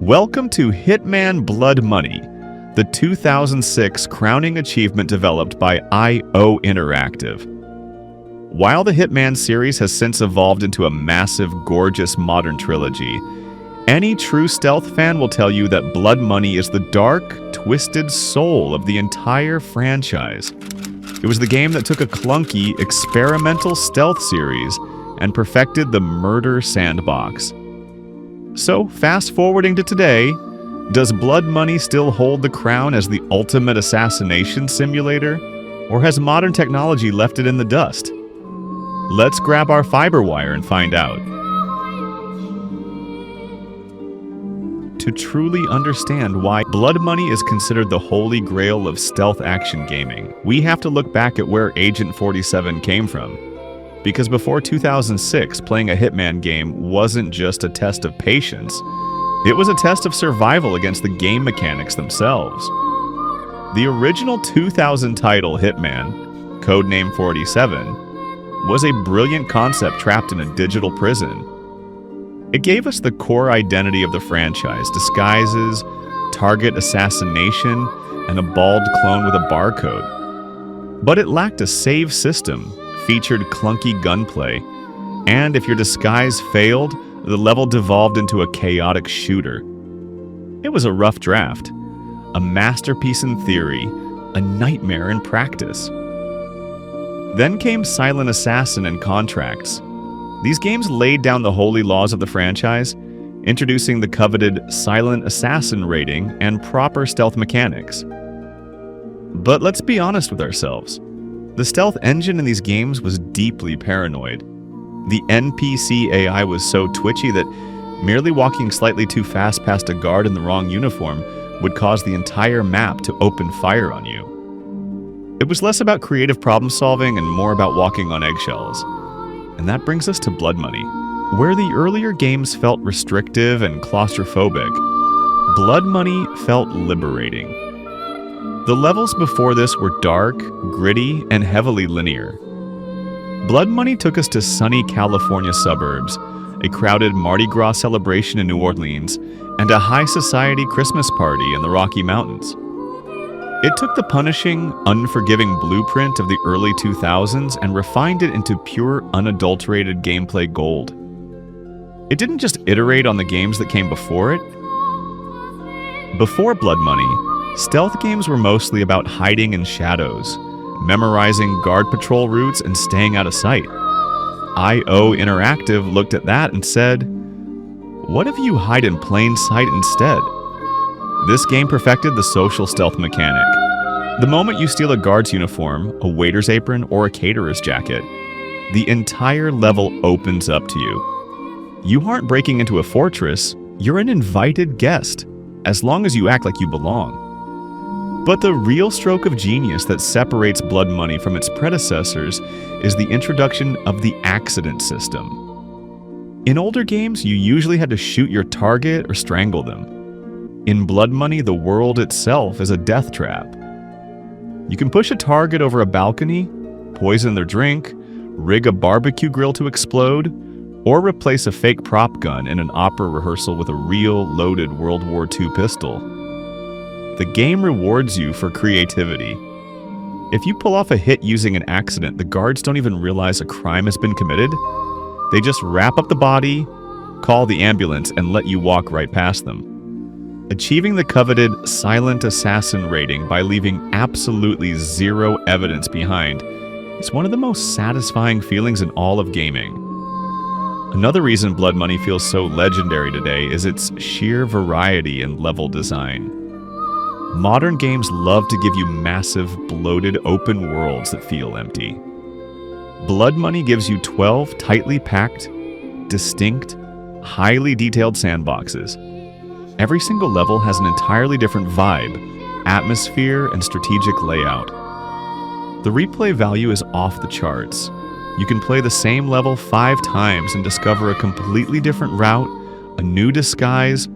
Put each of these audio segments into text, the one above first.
Welcome to Hitman Blood Money, the 2006 crowning achievement developed by IO Interactive. While the Hitman series has since evolved into a massive, gorgeous modern trilogy, any true stealth fan will tell you that Blood Money is the dark, twisted soul of the entire franchise. It was the game that took a clunky, experimental stealth series and perfected the murder sandbox. So, fast-forwarding to today, does Blood Money still hold the crown as the ultimate assassination simulator, or has modern technology left it in the dust? Let's grab our fiber wire and find out. To truly understand why Blood Money is considered the holy grail of stealth action gaming, we have to look back at where Agent 47 came from. Because before 2006, playing a Hitman game wasn't just a test of patience, it was a test of survival against the game mechanics themselves. The original 2000 title, Hitman, codename 47, was a brilliant concept trapped in a digital prison. It gave us the core identity of the franchise: disguises, target assassination, and a bald clone with a barcode. But it lacked a save system, featured clunky gunplay, and if your disguise failed, the level devolved into a chaotic shooter. It was a rough draft, a masterpiece in theory, a nightmare in practice. Then came Silent Assassin and Contracts. These games laid down the holy laws of the franchise, introducing the coveted Silent Assassin rating and proper stealth mechanics. But let's be honest with ourselves. The stealth engine in these games was deeply paranoid. The NPC AI was so twitchy that merely walking slightly too fast past a guard in the wrong uniform would cause the entire map to open fire on you. It was less about creative problem solving and more about walking on eggshells. And that brings us to Blood Money. Where the earlier games felt restrictive and claustrophobic, Blood Money felt liberating. The levels before this were dark, gritty, and heavily linear. Blood Money took us to sunny California suburbs, a crowded Mardi Gras celebration in New Orleans, and a high society Christmas party in the Rocky Mountains. It took the punishing, unforgiving blueprint of the early 2000s and refined it into pure, unadulterated gameplay gold. It didn't just iterate on the games that came before it. Before Blood Money, stealth games were mostly about hiding in shadows, memorizing guard patrol routes, and staying out of sight. IO Interactive looked at that and said, "What if you hide in plain sight instead?" This game perfected the social stealth mechanic. The moment you steal a guard's uniform, a waiter's apron, or a caterer's jacket, the entire level opens up to you. You aren't breaking into a fortress, you're an invited guest, as long as you act like you belong. But the real stroke of genius that separates Blood Money from its predecessors is the introduction of the accident system. In older games, you usually had to shoot your target or strangle them. In Blood Money, the world itself is a death trap. You can push a target over a balcony, poison their drink, rig a barbecue grill to explode, or replace a fake prop gun in an opera rehearsal with a real loaded World War II pistol. The game rewards you for creativity. If you pull off a hit using an accident, the guards don't even realize a crime has been committed. They just wrap up the body, call the ambulance, and let you walk right past them. Achieving the coveted Silent Assassin rating by leaving absolutely zero evidence behind is one of the most satisfying feelings in all of gaming. Another reason Blood Money feels so legendary today is its sheer variety in level design. Modern games love to give you massive, bloated open worlds that feel empty. Blood Money gives you 12 tightly packed, distinct, highly detailed sandboxes. Every single level has an entirely different vibe, atmosphere, and strategic layout. The replay value is off the charts. You can play the same level 5 times and discover a completely different route, a new disguise,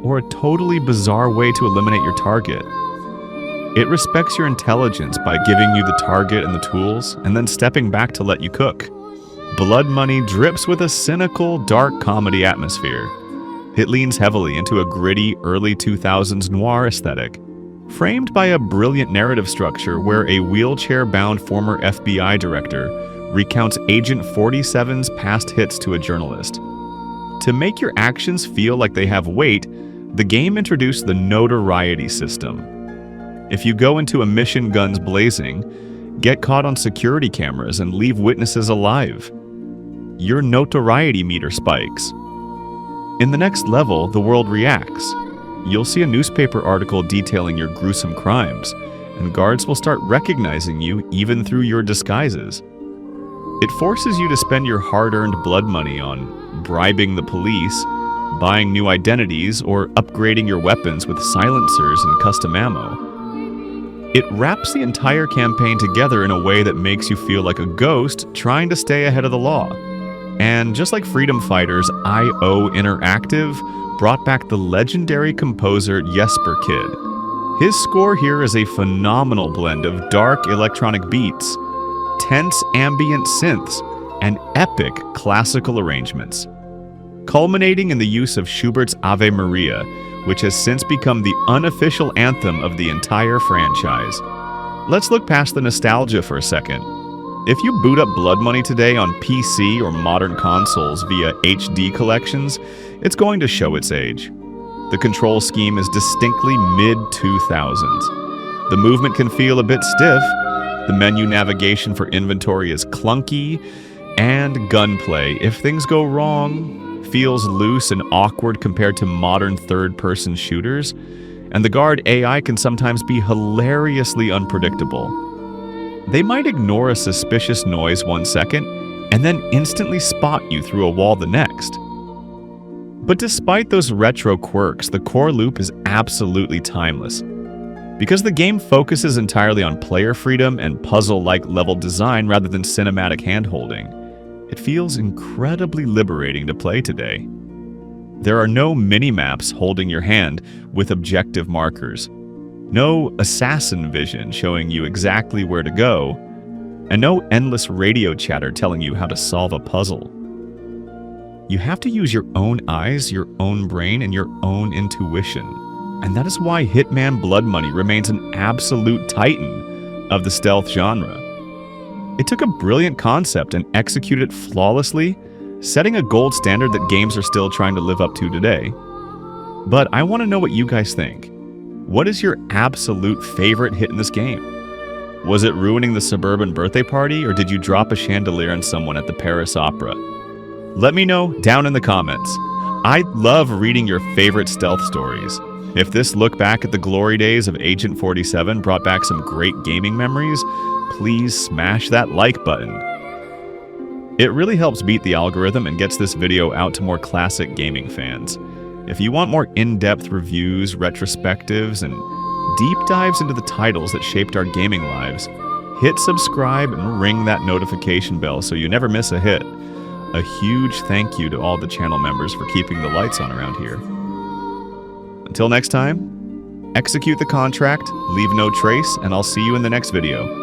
or a totally bizarre way to eliminate your target. It respects your intelligence by giving you the target and the tools, and then stepping back to let you cook. Blood Money drips with a cynical, dark comedy atmosphere. It leans heavily into a gritty, early 2000s noir aesthetic, framed by a brilliant narrative structure where a wheelchair-bound former FBI director recounts Agent 47's past hits to a journalist. To make your actions feel like they have weight, the game introduced the notoriety system. If you go into a mission guns blazing, get caught on security cameras, and leave witnesses alive, your notoriety meter spikes. In the next level, the world reacts. You'll see a newspaper article detailing your gruesome crimes, and guards will start recognizing you even through your disguises. It forces you to spend your hard-earned blood money on bribing the police, buying new identities, or upgrading your weapons with silencers and custom ammo. It wraps the entire campaign together in a way that makes you feel like a ghost trying to stay ahead of the law. And just like Freedom Fighters, IO Interactive brought back the legendary composer Jesper Kyd. His score here is a phenomenal blend of dark electronic beats, tense ambient synths, and epic classical arrangements, culminating in the use of Schubert's Ave Maria, which has since become the unofficial anthem of the entire franchise. Let's look past the nostalgia for a second. If you boot up Blood Money today on PC or modern consoles via HD collections, it's going to show its age. The control scheme is distinctly mid-2000s. The movement can feel a bit stiff, the menu navigation for inventory is clunky, and gunplay, if things go wrong, feels loose and awkward compared to modern third-person shooters, and the guard AI can sometimes be hilariously unpredictable. They might ignore a suspicious noise 1 second, and then instantly spot you through a wall the next. But despite those retro quirks, the core loop is absolutely timeless. Because the game focuses entirely on player freedom and puzzle-like level design rather than cinematic hand-holding, it feels incredibly liberating to play today. There are no mini-maps holding your hand with objective markers, no assassin vision showing you exactly where to go, and no endless radio chatter telling you how to solve a puzzle. You have to use your own eyes, your own brain, and your own intuition. And that is why Hitman Blood Money remains an absolute titan of the stealth genre. It took a brilliant concept and executed it flawlessly, setting a gold standard that games are still trying to live up to today. But I want to know what you guys think. What is your absolute favorite hit in this game? Was it ruining the suburban birthday party, or did you drop a chandelier on someone at the Paris Opera? Let me know down in the comments. I love reading your favorite stealth stories. If this look back at the glory days of Agent 47 brought back some great gaming memories, please smash that like button. It really helps beat the algorithm and gets this video out to more classic gaming fans. If you want more in-depth reviews, retrospectives, and deep dives into the titles that shaped our gaming lives, hit subscribe and ring that notification bell so you never miss a hit. A huge thank you to all the channel members for keeping the lights on around here. Until next time, execute the contract, leave no trace, and I'll see you in the next video.